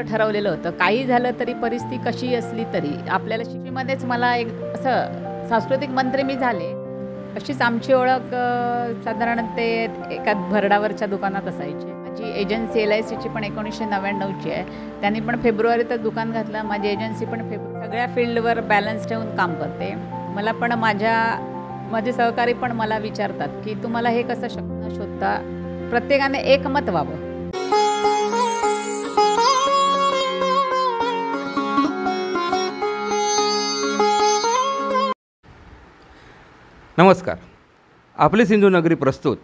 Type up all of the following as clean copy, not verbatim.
ठरवलेलं होतं. काही झालं तरी परिस्थिती कशी असली तरी आपल्याला शिक्षेमध्येच मला एक असं सांस्कृतिक मंत्री मी झाले. अशीच आमची ओळख साधारण ते एका भरडावरच्या दुकानात असायची. माझी एजन्सी LICची पण 1999ची आहे. त्यांनी पण फेब्रुवारीतच दुकान घातलं. माझी एजन्सी पण सगळ्या फील्डवर बॅलन्स ठेवून काम करते. मला पण माझे सहकारी पण मला विचारतात की तुम्हाला हे कसं शोधता. प्रत्येकाने एकमत व्हावं. नमस्कार. आपली सिंधुनगरी प्रस्तुत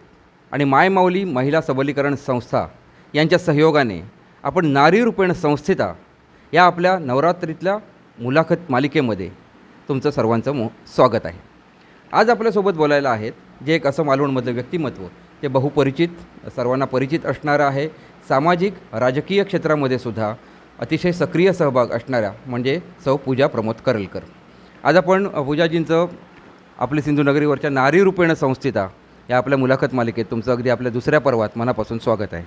आणि मायमाऊली महिला सबलीकरण संस्था यांच्या सहयोगाने आपण नारी रूपेण संस्थिता या आपल्या नवरात्रीतल्या मुलाखत मालिकेमध्ये तुमचं सर्वांचं स्वागत आहे. आज आपल्यासोबत बोलायला आहेत जे एक असं मालवणमधलं व्यक्तिमत्व ते बहुपरिचित, सर्वांना परिचित असणारं आहे. सामाजिक राजकीय क्षेत्रामध्ये सुद्धा अतिशय सक्रिय सहभाग असणाऱ्या म्हणजे सौ पूजा प्रमोद करलकर. आज आपण पूजाजींचं आपली सिंधुनगरीवरच्या नारी रूपेण संस्थिता या आपल्या मुलाखत मालिकेत तुमचं अगदी आपल्या दुसऱ्या पर्वात मनापासून स्वागत आहे.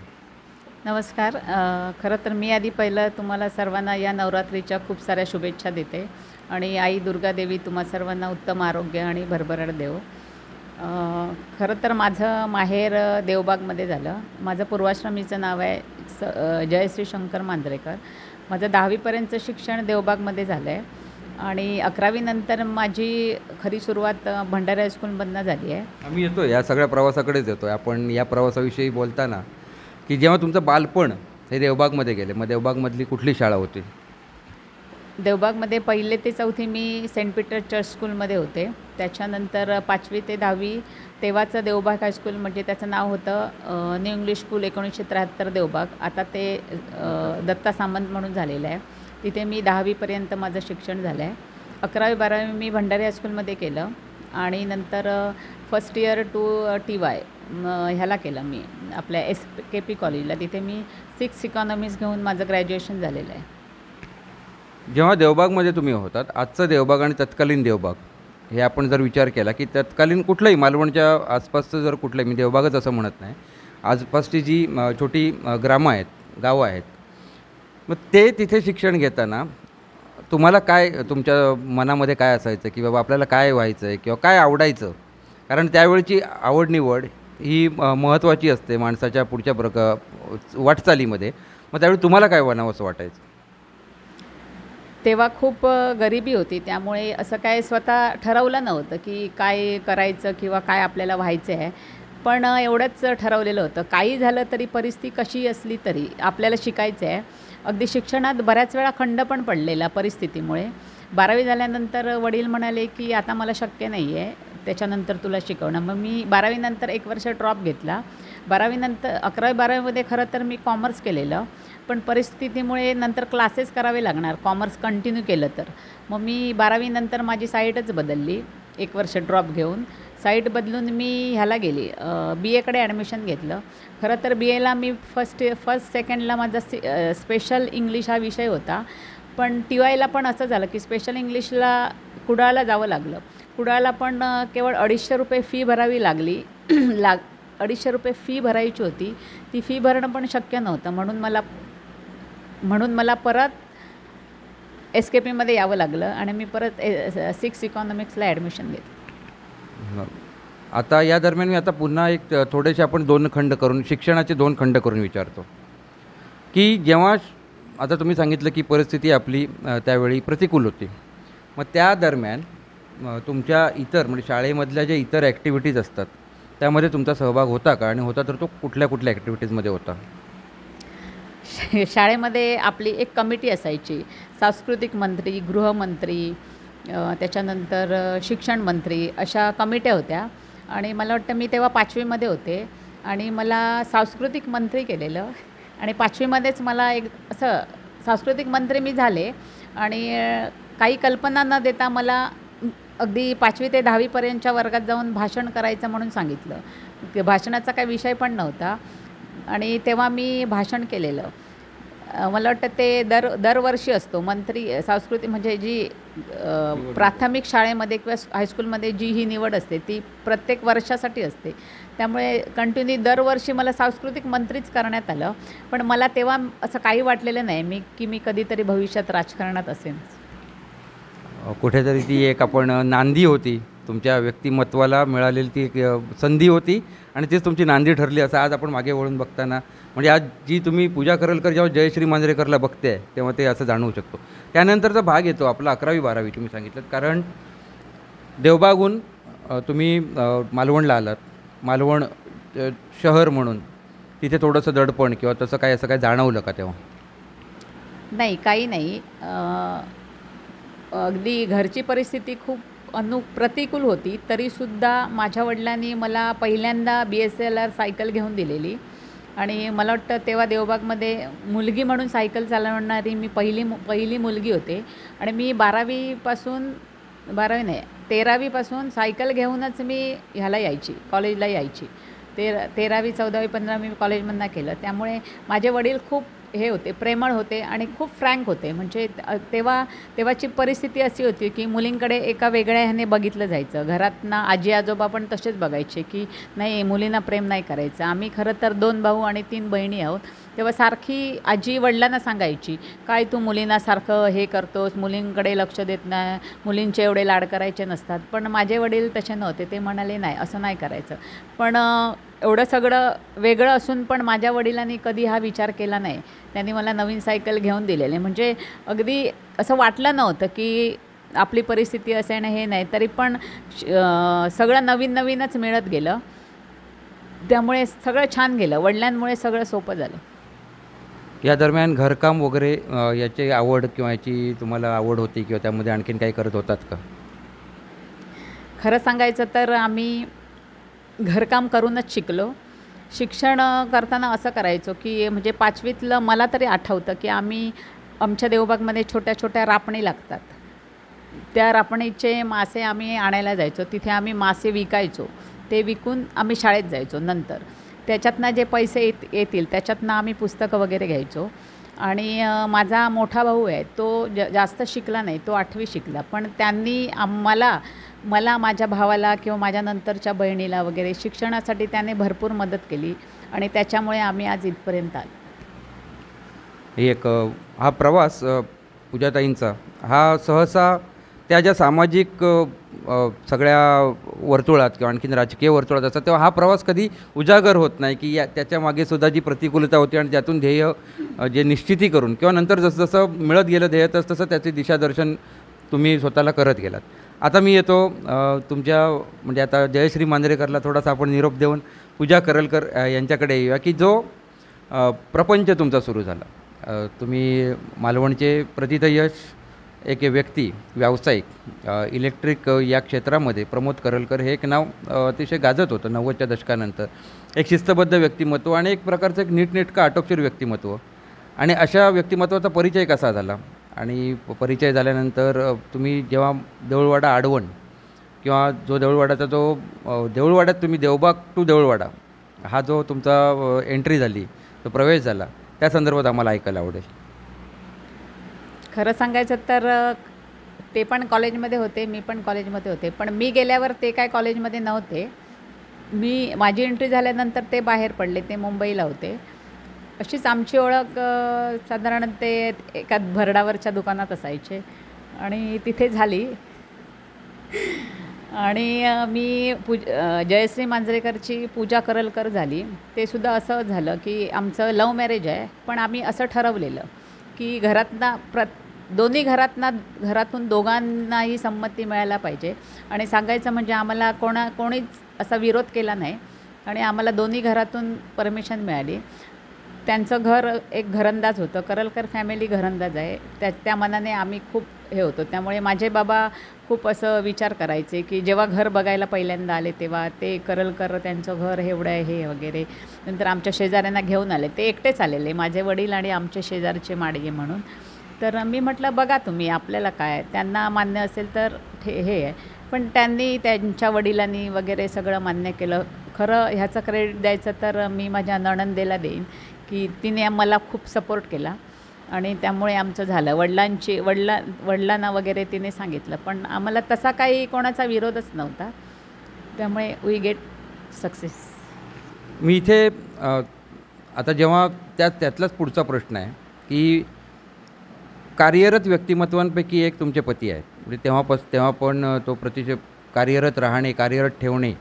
नमस्कार. खरं तर मी आधी पहिलं तुम्हाला सर्वांना या नवरात्रीच्या खूप साऱ्या शुभेच्छा देते आणि आई दुर्गादेवी तुम्हा सर्वांना उत्तम आरोग्य आणि भरभराट देव. खरं तर माझं माहेर देवबागमध्ये झालं. माझं पूर्वाश्रमीचं नाव आहे जयश्री शंकर मांजरेकर. माझं 10वीपर्यंतचं शिक्षण देवबागमध्ये झालं आहे आणि 11वी नंतर माझी खरी सुरुवात भंडारी हायस्कूलमधनं झाली आहे. आम्ही येतो या सगळ्या प्रवासाकडेच येतो. आपण या प्रवासाविषयी बोलताना की जेव्हा तुमचं बालपण हे देवबागमध्ये गेले, मग देवबागमधली कुठली शाळा होती? देवबागमध्ये 1ली ते 4थी मी सेंट पीटर चर्च स्कूलमध्ये होते. त्याच्यानंतर 5वी ते 10वी तेव्हाचं देवबाग हायस्कूल म्हणजे त्याचं नाव होतं न्यू इंग्लिश स्कूल 1973 देवबाग. आता ते दत्ता सामंत म्हणून झालेलं आहे. तिथे मी 10वीपर्यंत माझं शिक्षण झालं आहे. 11वी-12वी मी भंडारी हायस्कूलमध्ये केलं आणि नंतर फर्स्ट इयर टू TY ह्याला केलं मी आपल्या SKP कॉलेजला. तिथे मी 6 इकॉनॉमिक्स घेऊन माझं ग्रॅज्युएशन झालेलं आहे. जेव्हा देवबागमध्ये तुम्ही होतात, आजचं देवबाग आणि तत्कालीन देवबाग हे आपण जर विचार केला की तत्कालीन कुठलंही मालवणच्या आसपासचं जर कुठलंही, मी देवबागच असं म्हणत नाही, आसपासची जी छोटी ग्रामं आहेत, गावं आहेत, मग ते तिथे शिक्षण घेताना तुम्हाला काय तुमच्या मनामध्ये काय असायचं की बाबा आपल्याला काय व्हायचं आहे किंवा काय आवडायचं? कारण त्यावेळची आवड निवड ही महत्त्वाची असते माणसाच्या पुढच्या वाटचालीमध्ये. मग त्यावेळी तुम्हाला काय बनावं असं वाटायचं? तेव्हा खूप गरिबी होती, त्यामुळे असं काय स्वतः ठरवलं नव्हतं की काय करायचं किंवा काय आपल्याला व्हायचं आहे. पण एवढंच ठरवलेलं होतं, काही झालं तरी परिस्थिती कशी असली तरी आपल्याला शिकायचं आहे. अगदी शिक्षणात बऱ्याच वेळा खंड पण पडलेला परिस्थितीमुळे. 12वी झाल्यानंतर वडील म्हणाले की आता मला शक्य नाही आहे त्याच्यानंतर तुला शिकवणं. मग मी 12वी नंतर 1 वर्ष ड्रॉप घेतला. 12वी नंतर 11वी-12वीमध्ये खरं तर मी कॉमर्स केलेलं, पण परिस्थितीमुळे नंतर क्लासेस करावे लागणार कॉमर्स कंटिन्यू केलं तर. मग मी 12वी नंतर माझी साईडच बदलली. 1 वर्ष ड्रॉप घेऊन साईट बदलून मी ह्याला गेली, BAकडे ॲडमिशन घेतलं. खरं तर BAला मी फर्स्ट सेकंडला माझा स्पेशल इंग्लिश हा विषय होता. पण TYला पण असं झालं की स्पेशल इंग्लिशला कुडाळला जावं लागलं. कुडाळला पण केवळ 250 रुपये फी भरावी लागली. 250 रुपये फी भरायची होती. ती फी भरणं पण शक्य नव्हतं. म्हणून मला परत SKPमध्ये यावं लागलं आणि मी परत 6 इकॉनॉमिक्सला ॲडमिशन घेतलं. आता या दरम्यान मी आता पुन्हा एक थोडेसे आपण 2 खंड करून, शिक्षणाचे 2 खंड करून विचारतो की जेव्हा आता तुम्ही सांगितलं की परिस्थिती आपली त्यावेळी प्रतिकूल होती, मग त्या दरम्यान तुमच्या इतर म्हणजे शाळेमधल्या ज्या इतर ॲक्टिव्हिटीज असतात त्यामध्ये तुमचा सहभाग होता का? आणि होता तर तो कुठल्या कुठल्या ॲक्टिव्हिटीजमध्ये होता? शाळेमध्ये आपली एक कमिटी असायची. सांस्कृतिक मंत्री, गृहमंत्री, त्याच्यानंतर शिक्षण मंत्री, अशा कमिट्या होत्या. आणि मला वाटतं मी तेव्हा 5वीमध्ये होते आणि मला सांस्कृतिक मंत्री केलेलं. आणि 5वीमध्येच मला एक असं सांस्कृतिक मंत्री मी झाले आणि काही कल्पना न देता मला अगदी 5वी ते 10वीपर्यंतच्या वर्गात जाऊन भाषण करायचं म्हणून सांगितलं. भाषणाचा काही विषय पण नव्हता आणि तेव्हा मी भाषण केलेलं. मला वाटतं ते दरवर्षी असतो मंत्री सांस्कृतिक म्हणजे जी प्राथमिक शाळेमध्ये किंवा हायस्कूलमध्ये जी ही निवड असते ती प्रत्येक वर्षासाठी असते. त्यामुळे कंटिन्यू दरवर्षी मला सांस्कृतिक मंत्रीच करण्यात आलं. पण मला तेव्हा असं काही वाटलेलं नाही की मी कधीतरी भविष्यात राजकारणात असेन. कुठेतरी ती एक आपण नांदी होती, तुमच्या व्यक्तिमत्वाला मिळालेली ती एक संधी होती आणि तीच तुमची नांदी ठरली असं आज आपण मागे वळून बघताना म्हणजे आज जी तुम्ही पूजा करलकर जेव्हा जयश्री मांजरेकरला बघते तेव्हा ते असं जाणवू शकतो. त्यानंतरचा भाग येतो आपला 11वी-12वी तुम्ही सांगितलं, कारण देवबागहून तुम्ही मालवणला आलात. मालवण शहर म्हणून तिथे थोडंसं दडपण किंवा तसं काय असं काय जाणवलं का तेव्हा? नाही, काही नाही. अगदी घरची परिस्थिती खूप प्रतिकूल होती. तरीसुद्धा माझ्या वडिलांनी मला पहिल्यांदा BSLR सायकल घेऊन दिलेली आणि मला वाटतं तेव्हा देवबागमध्ये मुलगी म्हणून सायकल चालवणारी मी पहिली मुलगी होते. आणि मी 12वी नाही 13वीपासून सायकल घेऊनच मी ह्याला यायची, कॉलेजला यायची. 13वी 14वी 15वी मी कॉलेजमधनं केलं. त्यामुळे माझे वडील खूप हे होते, प्रेमळ होते आणि खूप फ्रँक होते. म्हणजे तेव्हाची परिस्थिती अशी होती की मुलींकडे एका वेगळ्या ह्याने बघितलं जायचं. घरातनं आजी आजोबा पण तसेच बघायचे की नाही, मुलींना प्रेम नाही करायचं. आम्ही खरं तर 2 भाऊ आणि 3 बहिणी आहोत. तेव्हा सारखी आजी वडिलांना सांगायची, काय तू मुलींना सारखं हे करतोस, मुलींकडे लक्ष देत नाही, मुलींचे एवढे लाड करायचे नसतात. पण माझे वडील तसे नव्हते. ते म्हणाले नाही, असं नाही करायचं. पण एवढं सगळं वेगळं असून पण माझ्या वडिलांनी कधी हा विचार केला नाही. त्यांनी मला नवीन सायकल घेऊन दिलेली. म्हणजे अगदी असं वाटलं नव्हतं की आपली परिस्थिती असेन हे नाही. तरी पण सगळं नवीनच मिळत गेलं. त्यामुळे सगळं छान गेलं. वडिलांमुळे सगळं सोपं झालं. या दरम्यान घरकाम वगैरे याची आवड किंवा याची तुम्हाला आवड होती किंवा त्यामध्ये आणखीन काही करत होतात का? खरं सांगायचं तर आम्ही घरकाम करूनच शिकलो. शिक्षण करताना असं करायचो की म्हणजे 5वीतलं मला तरी आठवतं की आमच्या देवबागमध्ये छोट्या छोट्या रापणी लागतात. त्या रापणीचे मासे आम्ही आणायला जायचो. तिथे आम्ही मासे विकायचो. ते विकून आम्ही शाळेत जायचो. नंतर त्याच्यातनं जे पैसे येतील त्याच्यातनं आम्ही पुस्तकं वगैरे घ्यायचो. आणि माझा मोठा भाऊ आहे तो जास्त शिकला नाही, तो 8वी शिकला. पण त्यांनी मला माझ्या भावाला किंवा माझ्या नंतरच्या बहिणीला वगैरे शिक्षणासाठी त्याने भरपूर मदत केली आणि त्याच्यामुळे आम्ही आज इथपर्यंत आलो. एक हा प्रवास पूजाताईंचा हा सहसा त्या ज्या सामाजिक सगळ्या वर्तुळात किंवा आणखीन राजकीय वर्तुळात असतात तेव्हा हा प्रवास कधी उजागर होत नाही की त्याच्या मागे सुद्धा जी प्रतिकूलता होती आणि त्यातून ध्येय जे निश्चिती करून किंवा नंतर जसं मिळत गेलं ध्येय तसं त्याचे दिशादर्शन तुम्ही स्वतःला करत गेलात. आता मी येतो तुमच्या म्हणजे आता जयश्री मांजरेकरला थोडासा आपण निरोप देऊन पूजा करलकर यांच्याकडे येऊया की जो प्रपंच तुमचा सुरू झाला. तुम्ही मालवणचे प्रथितयश एक व्यक्ती, व्यावसायिक, इलेक्ट्रिक या क्षेत्रामध्ये प्रमोद करलकर हे एक नाव अतिशय गाजत होतं 90च्या दशकानंतर. एक शिस्तबद्ध व्यक्तिमत्व आणि एक प्रकारचं एक नीटनेटकं आटोपशीर व्यक्तिमत्व. आणि अशा व्यक्तिमत्वाचा परिचय कसा झाला आणि परिचय झाल्यानंतर तुम्ही जेव्हा देऊळवाडा आडवण किंवा जो देऊळवाड्याचा देऊळवाड्यात तुम्ही देवबाग टू देऊळवाडा हा जो तुमचा एंट्री झाली, तो प्रवेश झाला, त्या संदर्भात आम्हाला ऐकायला आवडेल. खरं सांगायचं तर ते पण कॉलेजमध्ये होते, मी पण कॉलेजमध्ये होते. पण मी गेल्यावर ते काय कॉलेजमध्ये नव्हते. माझी एंट्री झाल्यानंतर ते बाहेर पडले, ते मुंबईला होते. अशीच आमची ओळख साधारण ते एका भरडावरच्या दुकानात असायचे आणि तिथे झाली. आणि मी जयश्री मांजरेकरची पूजा करलकर झाली. ते सुद्धा असं झालं की आमचं लव्ह मॅरेज आहे. पण आम्ही असं ठरवलेलं की घरातून दोघांनाही संमती मिळायला पाहिजे. आणि सांगायचं म्हणजे आम्हाला कोणीच असा विरोध केला नाही आणि आम्हाला दोन्ही घरातून परमिशन मिळाली. त्यांचं घर एक घरंदाज होतं, करलकर फॅमिली घरंदाज आहे. त्या मनाने आम्ही खूप हे होतो. त्यामुळे माझे बाबा खूप असं विचार करायचे की जेव्हा घर बघायला पहिल्यांदा आले तेव्हा ते करलकर त्यांचं घर एवढं आहे हे वगैरे. नंतर आमच्या शेजाऱ्यांना घेऊन आले, ते एकटेच आलेले, माझे वडील आणि आमचे शेजारचे माडगे म्हणून. तर मी म्हटलं बघा तुम्ही, आपल्याला काय, त्यांना मान्य असेल तर हे आहे. पण त्यांनी त्यांच्या वडिलांनी वगैरे सगळं मान्य केलं. खरं ह्याचं क्रेडिट द्यायचं तर मी माझ्या नणंदेला देईन की तिने मला खूप सपोर्ट केला. आणि त्यामुळे आमचं झालं. वडिलांना वगैरे तिने सांगितलं, पण आम्हाला तसा काही कोणाचा विरोधच नव्हता. त्यामुळे वी गेट सक्सेस. मी इथे आता जेव्हा त्यातलाच पुढचा प्रश्न आहे की कार्यरत व्यक्तिमत्वांपैकी एक तुमचे पती आहेत. म्हणजे तेव्हा पण तो प्रतिशत कार्यरत राहणे, कार्यरत ठेवणे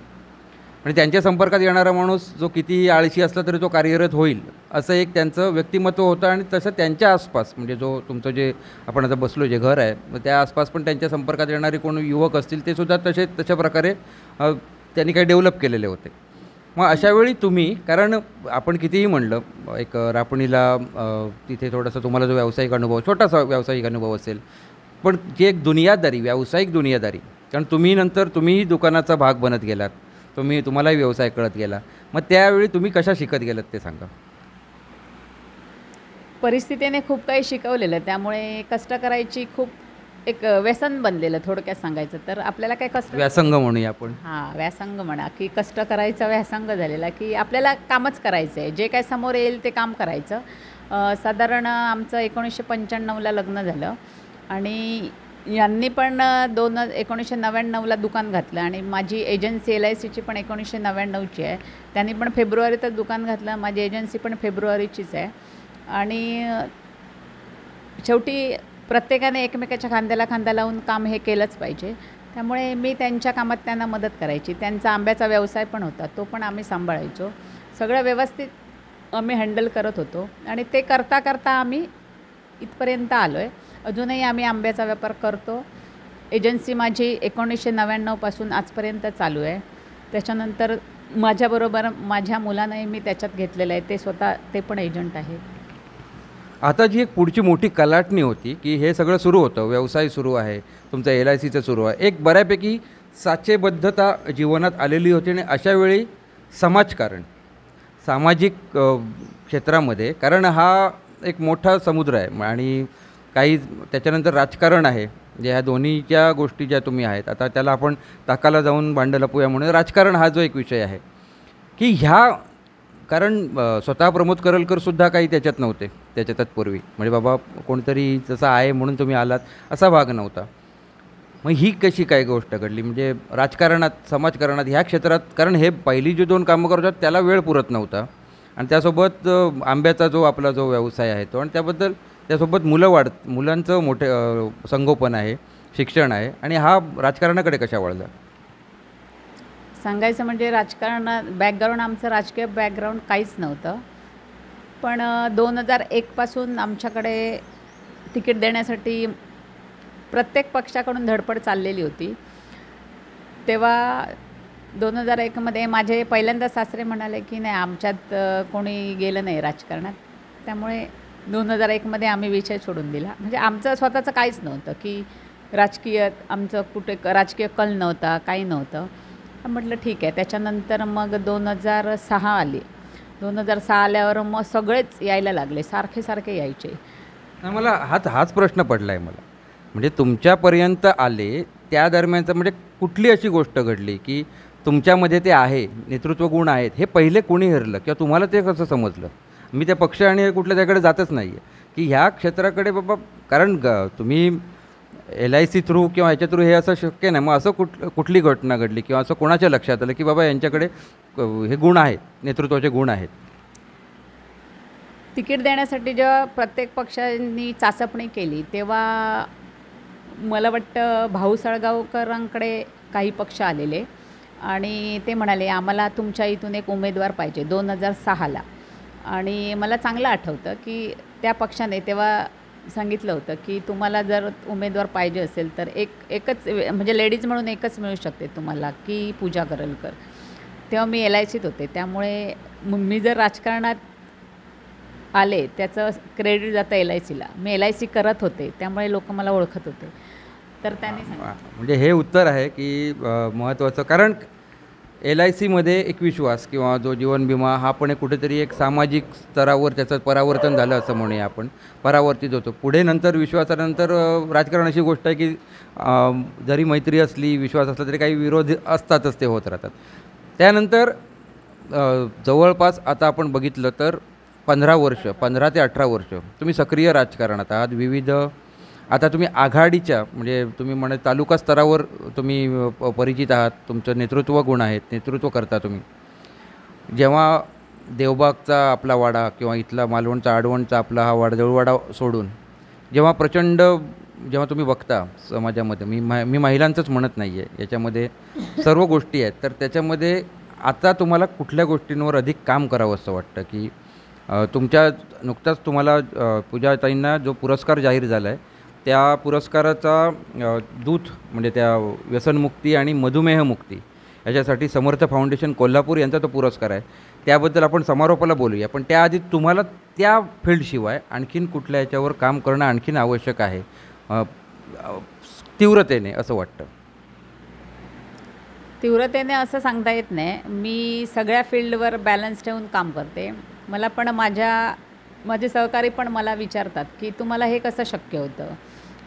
आणि त्यांच्या संपर्कात येणारा माणूस जो कितीही आळशी असला तरी तो कार्यरत होईल असं एक त्यांचं व्यक्तिमत्व होतं. आणि तसं त्यांच्या आसपास म्हणजे जो तुमचं जे आपण आता बसलो जे घर आहे मग त्या आसपास पण त्यांच्या संपर्कात येणारे कोण युवक असतील ते सुद्धा तशा प्रकारे त्यांनी काही डेव्हलप केलेले होते. मग अशावेळी तुम्ही, कारण आपण कितीही म्हणलं एक रापणीला तिथे थोडासा तुम्हाला जो व्यावसायिक अनुभव, छोटासा व्यावसायिक अनुभव असेल, पण जी एक दुनियादारी, व्यावसायिक दुनियादारी, कारण तुम्हीही दुकानाचा भाग बनत गेलात, तुम्हालाही व्यवसाय कळत गेला. मग त्यावेळी तुम्ही कशा शिकत गेलात ते सांगा. परिस्थितीने खूप काही शिकवलेलं, त्यामुळे कष्ट करायची खूप एक व्यसन बनलेलं. थोडक्यात सांगायचं तर आपल्याला काय कष्ट, व्यासंग म्हणूया आपण. व्यासंग म्हणा की कष्ट करायचा व्यासंग झालेला, की आपल्याला कामच करायचं आहे, जे काय समोर येईल ते काम करायचं. साधारण आमचं 1995ला लग्न झालं आणि यांनी पण 1999ला दुकान घातलं आणि माझी एजन्सी LICची पण 1999ची आहे. त्यांनी पण फेब्रुवारीतच दुकान घातलं. माझी एजन्सी पण फेब्रुवारीचीच आहे. आणि शेवटी प्रत्येकाने एकमेकाच्या खांद्याला खांदा लावून काम हे केलंच पाहिजे. त्यामुळे मी त्यांच्या कामात त्यांना मदत करायची. त्यांचा आंब्याचा व्यवसाय पण होता, तो पण आम्ही सांभाळायचो. सगळं व्यवस्थित आम्ही हँडल करत होतो आणि ते करता करता आम्ही इथपर्यंत आलो आहे. अजूनही आम्ही आंब्याचा व्यापार करतो. एजन्सी माझी 1999पासून आजपर्यंत चालू आहे. त्याच्यानंतर माझ्याबरोबर माझ्या मुलांनाही मी त्याच्यात घेतलेलं आहे. ते पण एजंट आहे. आता जी एक पुढची मोठी कलाटणी होती की हे सगळं सुरू होतं, व्यवसाय सुरू आहे, तुमचं LICचं सुरू आहे, एक बऱ्यापैकी साचेबद्धता जीवनात आलेली होती. आणि अशावेळी समाजकारण, सामाजिक क्षेत्रामध्ये, कारण हा एक मोठा समुद्र आहे आणि काही त्याच्यानंतर राजकारण आहे, जे ह्या दोन्हीच्या गोष्टी ज्या तुम्ही आहेत, आता त्याला आपण ताकाला जाऊन भांडं लपूया म्हणून राजकारण हा जो एक विषय आहे की कारण स्वतः प्रमोद करलकरसुद्धा काही त्याच्यात नव्हते त्याच्या तत्पूर्वी, म्हणजे बाबा कोणतरी जसं आहे म्हणून तुम्ही आलात असा भाग नव्हता. मग ही कशी काय गोष्ट घडली, म्हणजे राजकारणात, समाजकारणात, ह्या क्षेत्रात, कारण हे पहिली जी 2 कामं करत होतात त्याला वेळ पुरत नव्हता आणि त्यासोबत आंब्याचा जो आपला जो व्यवसाय आहे तो, आणि त्यासोबत मुलांचं मोठे संगोपन आहे, शिक्षण आहे, आणि हा राजकारणाकडे कशा वळला? सांगायचं म्हणजे बॅकग्राऊंड आमचं राजकीय बॅकग्राऊंड काहीच नव्हतं. पण 2001पासून आमच्याकडे तिकीट देण्यासाठी प्रत्येक पक्षाकडून धडपड चाललेली होती. तेव्हा 2001मध्ये माझे पहिल्यांदा सासरे म्हणाले की नाही, आमच्यात कोणी गेलं नाही राजकारणात. त्यामुळे 2001मध्ये आम्ही विषय सोडून दिला. म्हणजे आमचं स्वतःचं काहीच नव्हतं की आमचं कुठे राजकीय कल नव्हता, काही नव्हतं. म्हटलं ठीक आहे. त्याच्यानंतर मग 2006 आली. 2006 आल्यावर मग सगळेच यायला लागले, सारखे यायचे. मला हाच प्रश्न पडला आहे मला, म्हणजे तुमच्यापर्यंत आले त्या दरम्यानचं, म्हणजे कुठली अशी गोष्ट घडली की तुमच्यामध्ये ते आहे, नेतृत्व गुण आहेत, हे पहिले कोणी हेरलं किंवा तुम्हाला ते कसं समजलं? मी त्या पक्ष आणि कुठल्या त्याकडे जातच नाही आहे की ह्या क्षेत्राकडे बाबा, कारण तुम्ही LIC थ्रू किंवा ह्याच्या थ्रू हे असं शक्य नाही. मग असं कुठली घटना घडली किंवा असं कोणाच्या लक्षात आलं की बाबा यांच्याकडे हे गुण आहेत, नेतृत्वाचे गुण आहेत? तिकीट देण्यासाठी जेव्हा प्रत्येक पक्षांनी चाचपणी केली तेव्हा मला वाटतं भाऊ सळगावकरांकडे काही पक्ष आलेले आणि ते म्हणाले आम्हाला तुमच्या इथून एक उमेदवार पाहिजे 2006ला. आणि मला चांगलं आठवतं की त्या पक्षाने तेव्हा सांगितलं होतं की तुम्हाला जर उमेदवार पाहिजे असेल तर एकच म्हणजे लेडीज म्हणून एकच मिळू शकते तुम्हाला, की पूजा करलकर. तेव्हा मी LICत होते. त्यामुळे मी जर राजकारणात आले त्याचं क्रेडिट जातं LICला. मी LIC करत होते त्यामुळे लोक मला ओळखत होते. तर त्याने म्हणजे हे उत्तर आहे की महत्त्वाचं, कारण LICमध्ये एक विश्वास किंवा जो जीवन विमा हा पण कुठेतरी एक सामाजिक स्तरावर त्याचं परावर्तन झालं असं म्हणूया आपण, परावर्तित होतो. पुढे नंतर विश्वासानंतर राजकारण अशी गोष्ट आहे की जरी मैत्री असली, विश्वास असला तरी काही विरोध असतातच, ते होत राहतात. त्यानंतर जवळपास आता आपण बघितलं तर 15 वर्ष 15 ते 18 वर्ष तुम्ही सक्रिय राजकारणात आहात. विविध आता तुम्ही आघाडीच्या म्हणजे तुम्ही म्हणे तालुका स्तरावर तुम्ही परिचित आहात. तुमचं नेतृत्व गुण आहेत, नेतृत्व करता तुम्ही. जेव्हा देवबागचा आपला वाडा किंवा इथला मालवणचा आडवणचा आपला हा वाडा देऊळवाडा सोडून जेव्हा प्रचंड जेव्हा तुम्ही बघता समाजामध्ये, मी महिलांचंच म्हणत नाही आहे, याच्यामध्ये सर्व गोष्टी आहेत, तर त्याच्यामध्ये आता तुम्हाला कुठल्या गोष्टींवर अधिक काम करावं असं वाटतं की तुमच्या नुकताच तुम्हाला पूजाताईंना जो पुरस्कार जाहीर झाला आहे त्या पुरस्काराचा दूत म्हणजे त्या व्यसनमुक्ती आणि मधुमेहमुक्ती याच्यासाठी समर्थ फाउंडेशन कोल्हापूर यांचा तो पुरस्कार आहे. त्याबद्दल आपण समारोपाला बोलूया, पण त्याआधी तुम्हाला त्या फील्डशिवाय आणखीन कुठल्या याच्यावर काम करणं आणखीन आवश्यक आहे तीव्रतेने असं वाटतं? तीव्रतेने असं सांगता येत नाही. मी सगळ्या फील्डवर बॅलन्स ठेवून काम करते. मला पण माझे सहकारी पण मला विचारतात की तुम्हाला हे कसं शक्य होतं,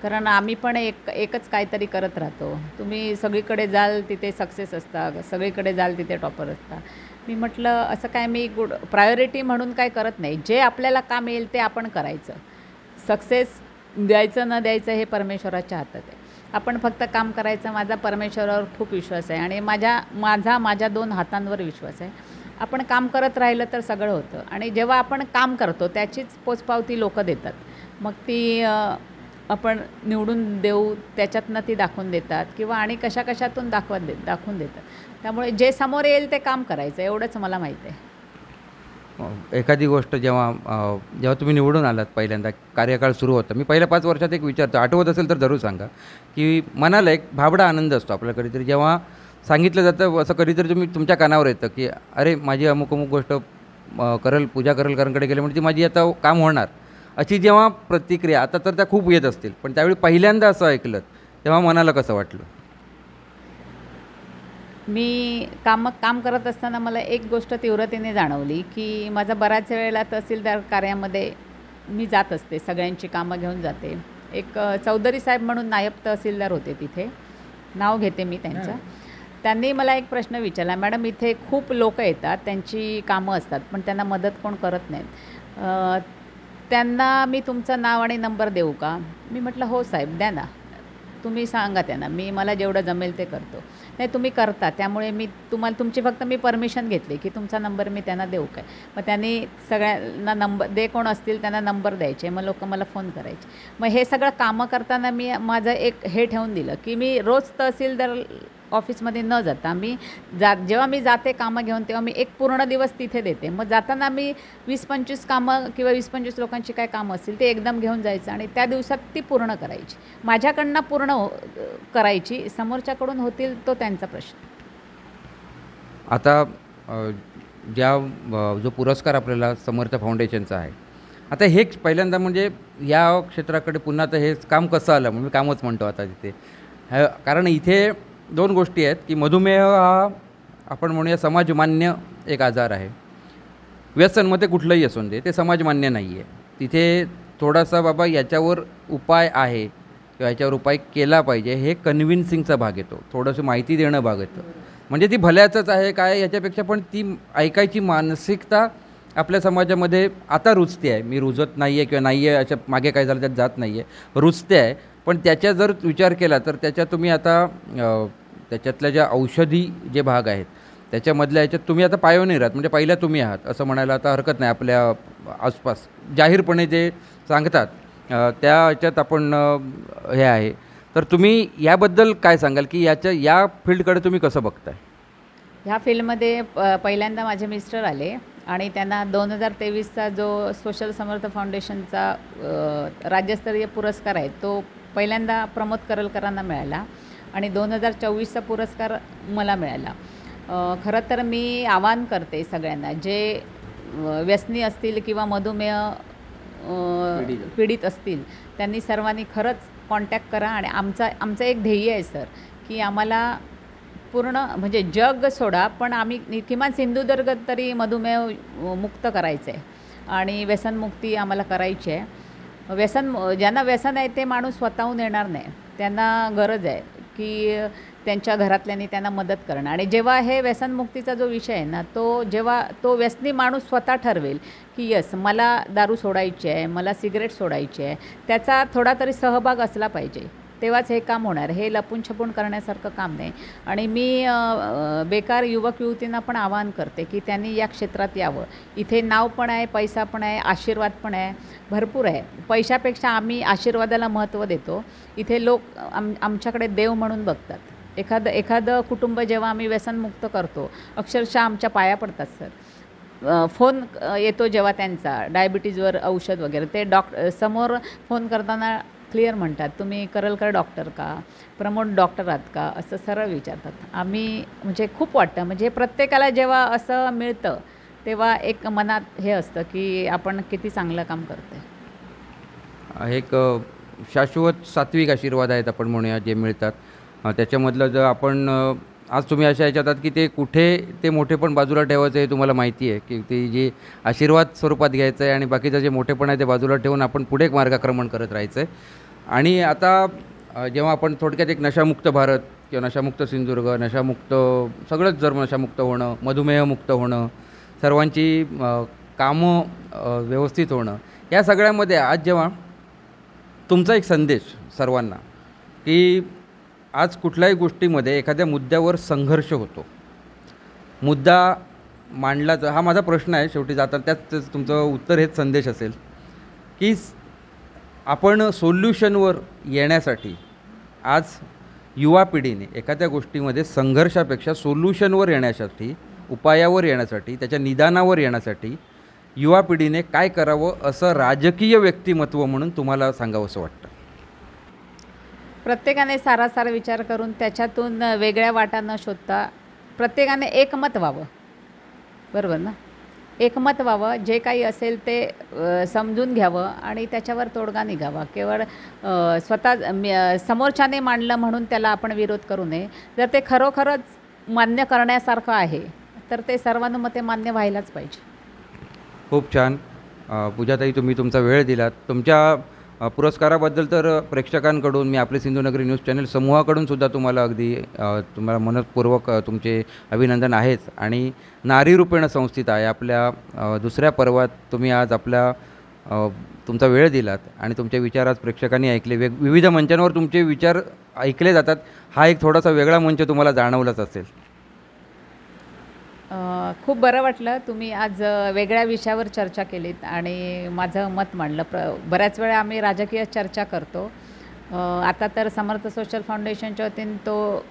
कारण आम्ही पण एकच काहीतरी करत राहतो. तुम्ही सगळीकडे जाल तिथे सक्सेस असता, सगळीकडे जाल तिथे टॉपर असता. मी म्हटलं असं काय मी प्रायोरिटी म्हणून काय करत नाही. जे आपल्याला काम येईल ते आपण करायचं. सक्सेस द्यायचं न द्यायचं हे परमेश्वराच्या हातात आहे. आपण फक्त काम करायचं. माझा परमेश्वरावर खूप विश्वास आहे आणि माझ्या 2 हातांवर विश्वास आहे. आपण काम करत राहिलं तर सगळं होतं आणि जेव्हा आपण काम करतो त्याचीच पोचपावती लोक देतात. मग ती आपण निवडून देऊ त्याच्यातनं ती दाखवून देतात किंवा आणि कशातून दाखवून देतात. त्यामुळे जे समोर येईल ते काम करायचं एवढंच मला माहीत आहे. एखादी गोष्ट जेव्हा तुम्ही निवडून आलात पहिल्यांदा, कार्यकाळ सुरू होता, मी पहिल्या 5 वर्षात एक विचारतो, आठवत असेल तर जरूर सांगा, की मनाला एक भाबडा आनंद असतो आपल्या कधीतरी जेव्हा सांगितलं जातं. असं कधीतरी तुमच्या कानावर येतं की अरे माझी अमुक गोष्ट पूजा करलकरांकडे गेले म्हणजे ती माझी आता काम होणार, अशी जेव्हा प्रतिक्रिया, आता तर त्या खूप येत असतील, पण त्यावेळी पहिल्यांदा असं ऐकलं तेव्हा मनाला कसं वाटलं? मी काम करत असताना मला एक गोष्ट तीव्रतेने जाणवली की माझा बऱ्याच वेळेला तहसीलदार कार्यामध्ये मी जात असते, सगळ्यांची कामं घेऊन जाते. एक चौधरी साहेब म्हणून नायब तहसीलदार होते तिथे, नाव घेते मी त्यांचं. त्यांनी मला एक प्रश्न विचारला, मॅडम इथे खूप लोक येतात, त्यांची कामं असतात पण त्यांना मदत कोण करत नाहीत, त्यांना मी तुमचं नाव आणि नंबर देऊ का? मी म्हटलं हो साहेब द्या ना, तुम्ही सांगा त्यांना, मला जेवढं जमेल ते करतो. नाही तुम्ही करता त्यामुळे मी तुमची फक्त मी परमिशन घेतली की तुमचा नंबर मी त्यांना देऊ काय? मग त्यांनी सगळ्यांना नंबर कोण असतील त्यांना नंबर द्यायचे, मग लोक मला फोन करायचे. मग हे सगळं कामं करताना मी माझं एक हे ठेवून दिलं की मी रोज तहसीलदार ऑफिसमध्ये न जाता जेव्हा मी जाते कामं घेऊन तेव्हा मी एक पूर्ण दिवस तिथे देते. मग जाताना मी 20-25 कामं किंवा 20-25 लोकांची काय कामं असतील ते एकदम घेऊन जायचं आणि त्या दिवसात ती पूर्ण करायची. माझ्याकडनं पूर्ण करायची, समोरच्याकडून होतील तो त्यांचा प्रश्न. आता जो पुरस्कार आपल्याला समर्थ फाउंडेशनचा आहे, आता हे पहिल्यांदा म्हणजे या क्षेत्राकडे पुन्हा तर हे काम कसं आलं म्हणजे कामच म्हणतो आता तिथे, कारण इथे 2 गोष्टी आहेत की मधुमेह हा आपण म्हणूया समाजमान्य एक आजार आहे. व्यसनमध्ये कुठलंही असून दे ते समाजमान्य नाही आहे. तिथे थोडासा बाबा याच्यावर उपाय आहे किंवा याच्यावर उपाय केला पाहिजे हे कन्व्हिन्सिंगचा भाग येतो, थोडंसं माहिती देणं भाग येतं. म्हणजे ती भल्याचंच आहे काय याच्यापेक्षा पण ती ऐकायची मानसिकता आपल्या समाजामध्ये आता रुजते आहे. मी रुजत नाही आहे किंवा नाही आहे याच्या मागे काय झालं त्यात जात नाही आहे, रुजते आहे. पण त्याच्या जर विचार केला तर त्याच्यात तुम्ही आता त्याच्यातल्या ज्या औषधी जे भाग आहेत त्याच्यामधल्या याच्यात तुम्ही आता पायोनियर आहात, म्हणजे पहिल्या तुम्ही आहात असं म्हणायला आता हरकत नाही. आपल्या आसपास जाहीरपणे जे सांगतात त्या याच्यात आपण हे आहे. तर तुम्ही याबद्दल काय सांगाल की या फील्डकडे तुम्ही कसं बघताय? ह्या फील्डमध्ये पहिल्यांदा माझे मिस्टर आले आणि त्यांना 2023चा जो सोशल समर्थ फाउंडेशनचा राज्यस्तरीय पुरस्कार आहे तो पहिल्यांदा प्रमोद करलकरांना मिळाला आणि 2024चा पुरस्कार मला मिळाला. खरं तर मी आवाहन करते सगळ्यांना, जे व्यसनी असतील किंवा मधुमेह पीडित असतील त्यांनी सर्वांनी खरंच कॉन्टॅक्ट करा. आणि आमचं एक ध्येय आहे सर की आम्हाला पूर्ण म्हणजे जग सोडा पण आम्ही किमान सिंधुदुर्ग तरी मधुमेह मुक्त करायचं आहे आणि व्यसनमुक्ती आम्हाला करायची आहे. ज्यांना व्यसन आहे ते माणूस स्वतःहून येणार नाही, त्यांना गरज आहे की त्यांच्या घरातल्यांनी त्यांना मदत करणं. आणि जेव्हा हे व्यसनमुक्तीचा जो विषय आहे ना, तो जेव्हा तो व्यसनी माणूस स्वतः ठरवेल की यस मला दारू सोडायची आहे, मला सिगरेट सोडायची आहे, त्याचा थोडा तरी सहभाग असला पाहिजे, तेव्हाच हे काम होणार. हे लपून छपून करण्यासारखं काम नाही. आणि मी बेकार युवक युवतींना पण आवाहन करते की त्यांनी या क्षेत्रात यावं. इथे नाव पण आहे, पैसा पण आहे, आशीर्वाद पण आहे, भरपूर आहे. पैशापेक्षा आम्ही आशीर्वादाला महत्त्व देतो. इथे लोक आमच्याकडे देव म्हणून बघतात. एखादं कुटुंब जेव्हा आम्ही व्यसनमुक्त करतो, अक्षरशः आमच्या पाया पडतात सर. फोन येतो जेव्हा त्यांचा डायबिटीजवर औषध वगैरे, ते समोर फोन करताना क्लिअर म्हणतात, तुम्ही करलकर डॉक्टर का, प्रमोद डॉक्टर आहात का, असं सरळ विचारतात. आम्ही म्हणजे खूप वाटतं, म्हणजे प्रत्येकाला जेव्हा असं मिळतं तेव्हा एक मनात हे असतं की आपण किती चांगलं काम करतोय. एक शाश्वत सात्विक आशीर्वाद आहेत आपण म्हणूया जे मिळतात. त्याच्यामधलं जर आपण आज तुम्ही अशा ह्याच्यात आहात की ते कुठे ते मोठेपण बाजूला ठेवायचं हे तुम्हाला माहिती आहे की ते जे आशीर्वाद स्वरूपात घ्यायचं आहे आणि बाकीचं जे मोठेपण आहे ते बाजूला ठेवून आपण पुढे एक मार्गक्रमण करत राहायचं आहे. आणि आता जेव्हा आपण थोडक्यात एक नशामुक्त भारत किंवा नशामुक्त सिंधुदुर्ग, नशामुक्त सगळंच जर नशामुक्त होणं, मधुमेहमुक्त होणं, सर्वांची कामं व्यवस्थित होणं, या सगळ्यामध्ये आज जेव्हा तुमचा एक संदेश सर्वांना की आज कुठल्याही गोष्टीमध्ये एखाद्या मुद्द्यावर संघर्ष होतो, मुद्दा मांडला हा माझा प्रश्न आहे शेवटी जाताना, त्याच तुमचं उत्तर हेच संदेश असेल की आपण सोल्युशनवर येण्यासाठी आज युवा पिढीने एखाद्या गोष्टीमध्ये संघर्षापेक्षा सोल्युशनवर येण्यासाठी, उपायावर येण्यासाठी, त्याच्या निदानावर येण्यासाठी युवा पिढीने काय करावं असं राजकीय व्यक्तिमत्व म्हणून तुम्हाला सांगावंसं वाटतं? प्रत्येकाने सारासार विचार करून त्याच्यातून वेगळ्या वाटा न शोधता प्रत्येकाने एकमत व्हावं. बरोबर ना? एकमत व्हावं, जे काही असेल ते समजून घ्यावं आणि त्याच्यावर तोडगा निघावा. केवळ समोरच्याने मांडलं म्हणून त्याला आपण विरोध करू नये. जर ते खरोखरच मान्य करण्यासारखं आहे तर ते सर्वानुमते मान्य व्हायलाच पाहिजे. खूप छान. पूजाताई, तुम्ही तुमचा वेळ दिलात. तुमच्या पुरस्काराबद्दल तर प्रेक्षकांकडून, मी आपले सिंधुनगरी न्यूज चॅनल समूहाकडून सुद्धा तुम्हाला अगदी तुम्हाला मनपूर्वक तुमचे अभिनंदन आहेच. आणि नारी रूपेण संस्थित आहे आपल्या दुसऱ्या पर्वात तुम्ही आज आपल्या तुमचा वेळ दिलात आणि तुमचे विचार आज प्रेक्षकांनी ऐकले. विविध मंचांवर तुमचे विचार ऐकले जातात. हा एक थोडासा वेगळा मंच तुम्हाला जाणवलाच असेल. खूप बरं वाटलं. तुम्ही आज वेगळ्या विषयावर चर्चा केलीत आणि माझं मत मांडलं. बऱ्याच वेळा आम्ही राजकीय चर्चा करतो. आता तर समर्थ सोशल फाउंडेशनच्या वतीने तो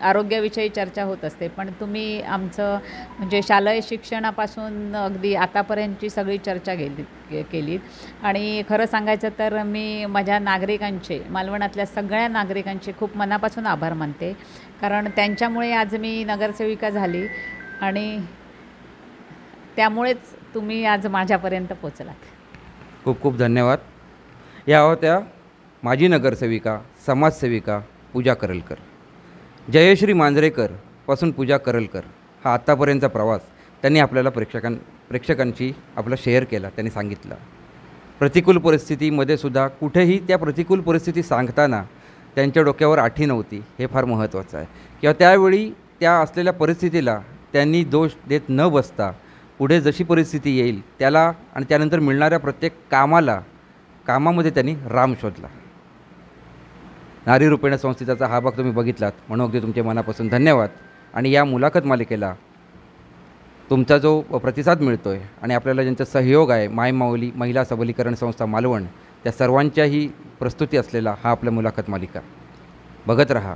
आरोग्याविषयी चर्चा होत असते, पण तुम्ही आमचं म्हणजे शालेय शिक्षणापासून अगदी आतापर्यंतची सगळी चर्चा केलीत. आणि खरं सांगायचं तर मी माझ्या नागरिकांचे, मालवणातल्या सगळ्या नागरिकांचे खूप मनापासून आभार मानते, कारण त्यांच्यामुळे आज मी नगरसेविका झाली आणि त्यामुळेच तुम्ही आज माझ्यापर्यंत पोचलात. खूप खूप धन्यवाद. या होत्या माजी नगरसेविका, समाजसेविका पूजा करलकर. जयश्री मांजरेकर पासून पूजा करलकर हा आत्तापर्यंतचा प्रवास त्यांनी आपल्याला प्रेक्षकांशी आपला शेअर केला. त्यांनी सांगितलं प्रतिकूल परिस्थितीमध्ये सुद्धा कुठेही त्या प्रतिकूल परिस्थिती सांगताना त्यांच्या डोक्यावर आठी नव्हती, हे फार महत्त्वाचं आहे. किंवा त्यावेळी त्या असलेल्या परिस्थितीला त्यांनी दोष देत न बसता पुढे जशी परिस्थिती येईल त्याला आणि त्यानंतर मिळणाऱ्या प्रत्येक कामामध्ये त्यांनी राम शोधला. नारी रूपेण संस्थेचा हा भाग तुम्ही बघितलात म्हणून अगदी तुमच्या मनापासून धन्यवाद. आणि या मुलाखत मालिकेला तुमचा जो प्रतिसाद मिळतो आहे आणि आपल्याला ज्यांचा सहयोग आहे, माय माऊली महिला सबलीकरण संस्था मालवण, त्या सर्वांच्याही प्रस्तुती असलेला हा आपला मुलाखत मालिका बघत रहा.